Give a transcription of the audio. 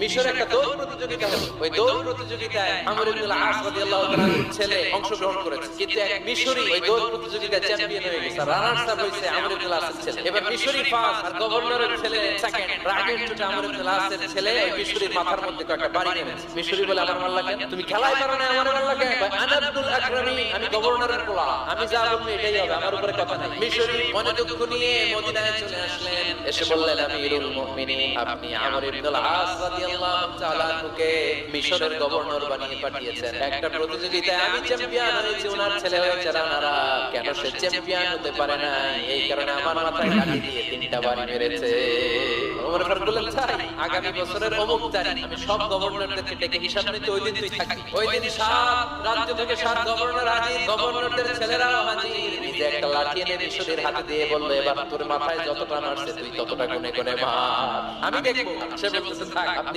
মিশরে একটা দৌড় প্রতিযোগিতা হলো। ওই দৌড় প্রতিযোগিতায় আমর ইবনুল আস রাদিয়াল্লাহু তাআলার ছেলে অংশগ্রহণ করেছে, কিন্তু এক মিশরি ওই দৌড় প্রতিযোগিতায় চ্যাম্পিয়ন হয়ে গেছে। রানার্স আপ হয়েছে আমর ইবনুল আসের ছেলে। এবার মিশরি ফার্স্ট আর গভর্নরের ছেলে সেকেন্ড। রাগের চোটে আমর ইবনুল আসের ছেলে ওই মিশরির মাথার মধ্যে একটা বাড়ি মেরেছে। মিশরি বলে, আমার মারলা কেন? তুমি খেলাই পারো না, আমার মারলা কেন? আনা আব্দুল আকরামি, আমি গভর্নরের পোলা, আমি যা বলবো এটাই হবে, আমার উপরে কথা নাই। মিশরি মনে দুঃখ নিয়ে মদিনায় চলে আসলেন। এসে বললেন, আমিরুল মুমিনিন, আপনি আমর ইবনুল আস রাদিয়াল্লাহু তাআলা কে মিশরের গভর্নর বানিয়ে পাঠিয়েছেন। একটা প্রতিযোগিতায় আমি চ্যাম্পিয়ন হয়েছি, ওনার ছেলে হয়েছে রানার আপ। কেন সে চ্যাম্পিয়ন হতে পারে না? এই কারণে আমার মাথায় লাঠি দিয়ে 3টা বাড়ি মেরেছে। ওমর ফারুক বললেন, তাই আগামী বছরের অমুক তারিখ আমি সব গভর্নরদেরকে ডেকে হিসাব নিতে ওই দিন তুই থাকবি। ওই দিন 7 রাজ্য থেকে 7 গভর্নর হাজির, গভর্নরদের ছেলেরাও হাজির। নিজে একটা লাঠি এনে মিশরের হাতে দিয়ে বলল, এবার তোর মাথায় যতটা মারছে তুই ততটা গুনে গুনে মার, আমি দেখবো। সে বলতেছে, থাক আপনি